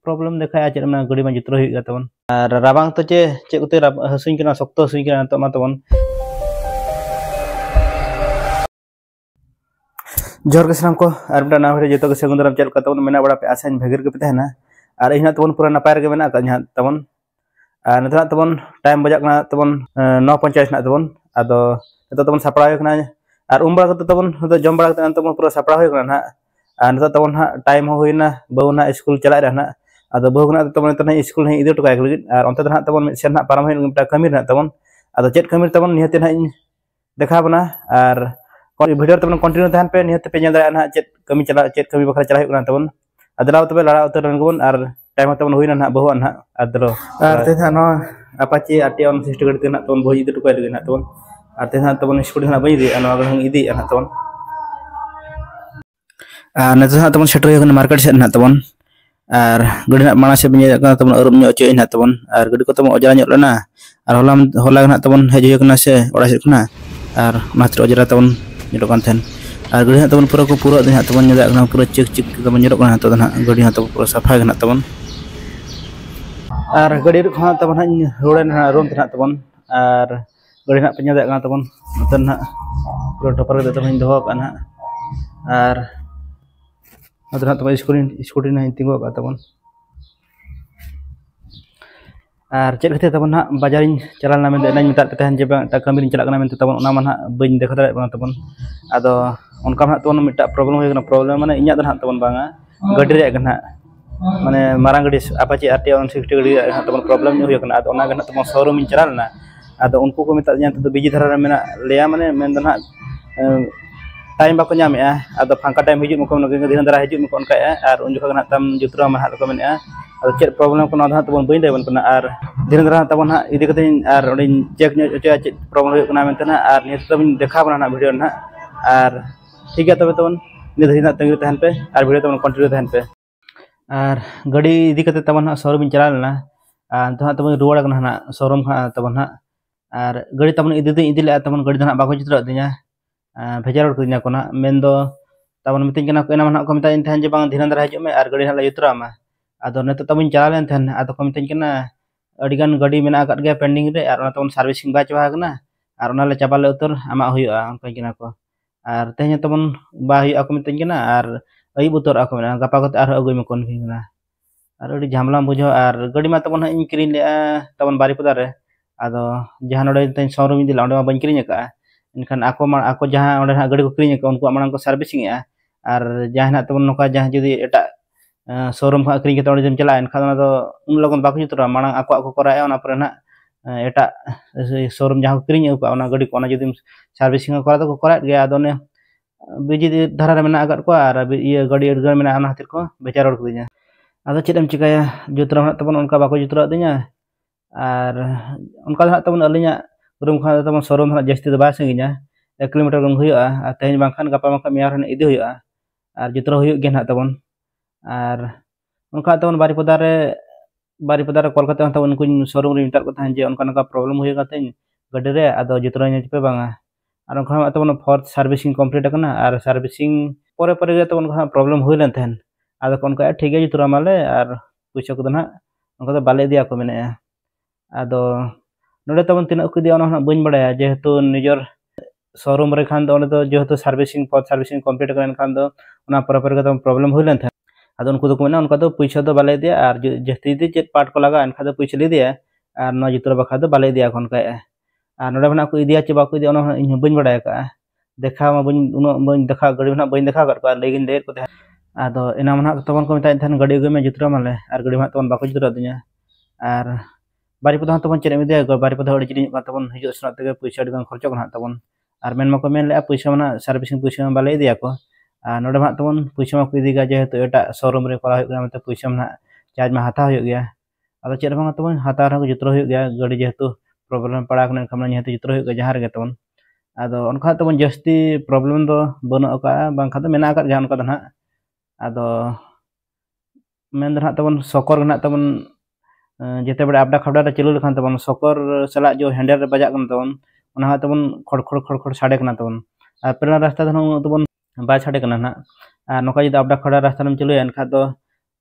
Problem देखा check गाड़ी में जितरो हुई तबन और राबांग तो चे कोते हसुई कना सख्त हसुई कना तो मा तबन जोर के साम को और बड़ा ना जो तो सेगुन दाराम चल का तबन मेना बड़ा पे आसान भेगर के पता है ना और इना तबन पूरा नपाय रे मेना का तबन और नता तबन टाइम बजाक ना तबन 9:50 ना तबन आदो नता तबन सापड़ा कना और उम्बा को तबन जम बड़ा तबन पूरा सापड़ा हो कना और नता तबन टाइम होइना बहुना स्कूल चला रहना आदो बहुना तबन तना स्कूल हे इदो टका लगित और अंत दना तबन सेन ना पारम हे कमी ना तबन आदो चेत कमी तबन निहते ना देखा बना और वीडियो तबन कंटिन्यू तहन पे निहते पे नेल ना चेत कमी चला चेत कमी बखरा चला हुई तबन अदलाव तबे लड़ा उतर रंगबन और टाइम तबन होइना ना बहु ना अदलो और ते ना अपाचे आटे ऑन सिस्ट गड़ ना तबन बहु इदो टका लगित ना तबन और ते ना तबन स्कूटी ना बई दे ना गहं इदी ना तबन नता तबन सेटर हो मार्केट से ना तबन और गड़ी ना माना से बने तबन अरुम नो चे ना तबन और गड़ी को तबन अजरा नो लेना और होला ना तबन हेजु कना से ओड़ा से कना और मात्र अजरा तबन निरो कान थेन और गड़ी ना तबन पूरा दिन तबन निदा कना पूरा चिक चिक तबन निरो कना तो ना गड़ी ना तबन पूरा सफा कना तबन और गड़ी खा तबन रोड़े ना रूम तना तबन और गड़ी ना पे निदा कना तबन नतन ना पूरा टपर दे तबन दोहो कना और अदना तब स्कूटी ना तिंगो का तबन और चेक खातिर तबन ना बाजार चलाना में देना मिता तहन जे कमी चला में तबन ओना माना बइन देखा दाड़े बना तबन आदो उनका ना तबन मिटा प्रॉब्लम हो गना प्रॉब्लम माने इnya दना तबन बांगा गाड़ी रे गना माने मारांग गाड़ी अपाचे आरटीओ 160 गाड़ी तबन प्रॉब्लम हो गना आदो ओना गना तबन शोरूम चलाना आदो उनको को मिता तो बिजी धरा मेना लेया माने मेन दना टाइम बाको नामे आदो फांका टाइम हिजु मको दिन दरा हिजु मको उनका और उन जखा ना तम जुत्रा मा हाल को मेने आदो चेक प्रॉब्लम को ना तबन बइन देबन कना और दिन दरा तबन हा इदी कते और ओडी चेक चेक प्रॉब्लम हो कना मेनतना और नित तबन देखा बना ना वीडियो ना और ठीक है तबन नित हिना तंगी तहन पे और वीडियो तबन कंटिन्यू तहन पे और गाड़ी इदी कते तबन शोरूम चला लेना तो तबन रुवाड़ कना ना शोरूम हा तबन हा और गाड़ी तबन इदी ले तबन गाड़ी दना बाको चित्र दिया भेजार को ना मेन दो तबन मितिन कना को एना माना को मिता थन जे बांग धिन दरा हजु में और गाड़ी हला युत्रा मा आदो नेतो तबन चला लेन थन आदो को मितिन कना अडिगान गाड़ी मेना काट गया पेंडिंग रे और तबन सर्विसिंग बा चबा कना और ओना ले चाबा ले उतर आमा हुआ उनका कना को और तेज तबन बा हुआ को मितिन कना और अयुब उतर को मेना गपा को और अगुई में कोन कना और अडी झामला बुझो और गाड़ी मा तबन इन किरिन ले तबन बारीपदा रे आदो जहां नोडे तन शोरूम इदी लाउंडे मा बन किरिन का इनखान ako जहाँ ओंडे ना गाड़ी को किरिन को उनको मांग को सर्विसिंग और जहाँ तबन नोका जहाँ जुदी एटा शोरूम का किरिन के ओंडे जम चला इनखान दो उन लगन बाको जुतरा मांग ako कराए ओना पर ना एटा शोरूम जहाँ किरिन को ओना गाड़ी को ओना जुदी सर्विसिंग करा तो करा गया आदो ने बिजी धारा रे मेना आगत को और ये गाड़ी एडगर मेना ओना खातिर को बेचार रोड दिया आदो चेदम चिकाया जुतरा तबन उनका बाको जुतरा दिया और उनका तबन अलिया रूम खा तब शोरूम जस्ती तो बाय संगिना 1 किलोमीटर गम हुआ तेज बांखान गपा माखा मेयार इदी हुआ और जितरो हुई गे ना तबन और उनका तबन बारीपदा रे कोलकाता तब उनको शोरूम रे मिटा को थान जे उनका नका प्रॉब्लम हुई गते गाड़ी रे आदो जितरो ने पे बांगा और उनका तबन फोर्थ सर्विसिंग कंप्लीट करना और सर्विसिंग परे परे गे तबन उनका प्रॉब्लम हुई लेन थान आदो उनका ठीक है जितरो माले और पैसा को ना उनका बाले दिया को मेने आदो नोडे तबन तीना को दिया ना बइन बड़ा जेहेतु निजर शोरूम रे खान दो जेहेतु सर्विसिंग पॉट सर्विसिंग कंप्लीट करन खान दो ओना पर का प्रॉब्लम हुई लेन था आदो उनको तो कोना उनका तो पैसा तो बाले दिया और जस्ती दी चेक पार्ट को लगा इनका तो पैसा ले दिया और न जितरो बखा तो बाले दिया कोन का और नोडे बना को दिया चे बाको दिया ओना इन बइन बड़ा का देखा मा बइन उनो बइन देखा गाड़ी ना बइन देखा कर लेगिन देर को आदो एना मना तबन को मिता थान गाड़ी में जितरो माले और गाड़ी मा तबन बाको जितरो दिया और बारीपदा तबन चेरे में दिया बारीपदा अड़ी चिनी तबन हिजु सनात तक पैसा डिगान खर्च को तबन और मेन मको मेन ले पैसा मना सर्विसिंग पैसा बाले दिया को नोडे मा तबन पैसा मा को इदिगा जेहेतु एटा शोरूम रे करा हुआ मते पैसा मना चार्ज मा हाता हो गया आदो चेरे बांग तबन हाता रे जितरो हो गया गाड़ी जेहेतु प्रॉब्लम पड़ा कने खमना जेहेतु जितरो हो गया जहां रे तबन आदो उनका तबन जस्ती प्रॉब्लम दो बनो का बांखा तो मेना का जहां उनका दना आदो मेन दना तबन सकर ना तबन जेते बड़े आपडा खबड़ा चलू लेखान तबन सकर सला जो हैंडल रे बजा कन तबन ओना तबन खड़ साडे कना तबन और प्लेन रास्ता तबन बाय साडे कना ना और नोका जदि आपडा खड़ा रास्ता में चलू एनखा तो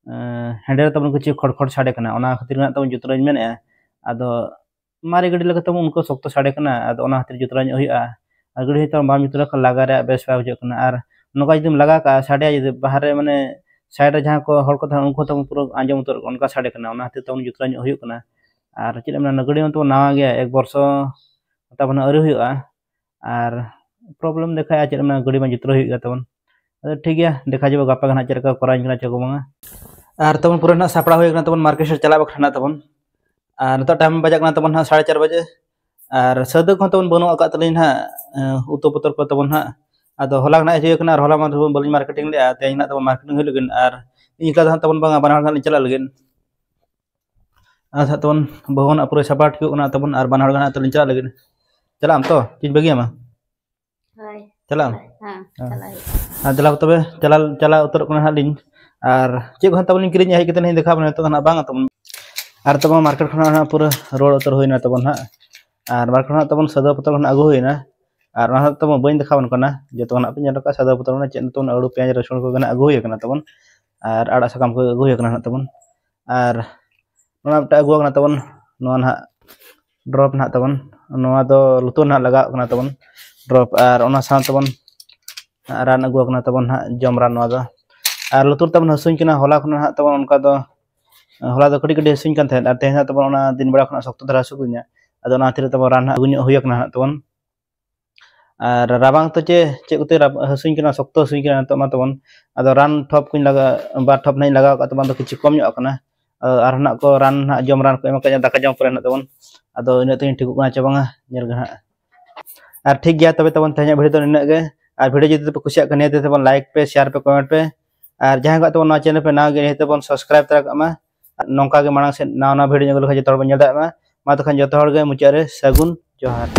हैंडल तब कुछ खड़ खड़ साड़े कना ओना खातिर ना तब जुतराñ मेने आदो मारे गड़ी लगे तब उनको सख्त साड़े कना आदो ओना खातिर जुतराñ हुआ और गड़ी तब बाम जुतरा का लगा रे बेस बा बुझे कना और नोका जुदि लगा का साड़े जुदि बाहर रे माने साइड रे जहां को हड़ को था उनको तब पूरा आंजम उतर उनका साड़े कना ओना खातिर तब जुतराñ हुआ कना और चेद मेना गड़ी तो नवा गया एक वर्ष तब अरे हुआ और प्रॉब्लम देखा चेद मेना गड़ी में जुतरा हुआ तब ठीक है देखा जाबो गापा गना चेद का कराñ कना चको बांगा और तब पूरा ना सापड़ा हुआ तब मार्केट से चला बखना तब और नित टाइम बजाक तब 4:30 बजे और सदक को तब बनू अका तलिन हा उतो पतर को तब ना आदो हला ना हिजुकना हला मा बल मार्केटिंग ले तेज ना तब मार्केटिंग हुई लगिन और इनका तब बांगा बनार गान चला लगिन तब बहुना पूरा सापाट हुआ तब और बनार गान तलिन चला लगिन चला तो चीज बगिया मा चला चला तब चला चला उतर को हालिन और चेक तब किरिंग हज कते देखा तो बांगा तब और तब मार्केट खना पूरा रोड उतर हुई तब ना और मार्केट तब सदा पतर आगू हुईना और तब बी देखा जो पे सदा पतर चेक तब आड़ू पेंज रसुन को आगू हुई तब और आड़ा साकाम को आगू हुई तब और आगू तब ना ड्रप ना तब लुतुर ना लगा तब ड्रप और तब रान आगू तब जम रान और लुतुर तब हसुन हला खुना तब उनका हला कटी कटी हसुन तेज तब दिन बड़ा शक्त धारा हसुकुना अदर तब रान आगू हुई तब और राबांग तो चे कोते हसुन शक्त हसुन तब तब रान ठप को लगा बार ठप नहीं लगा तब किसी कम और ना को रान जम रान को एम दाका जम पर तब अद इन ठीक चाबांगा और ठीक गया तब तब तेज भिडियो इन और भिडियो जो कुछ तब लाइक पे शेयर पे कमेंट पे और जहाँ तब चैनल पे ना गए तब सब्सक्राइब तरा नौका मांग से ना भिडियो जो जो मुचाद सगुन जोहार।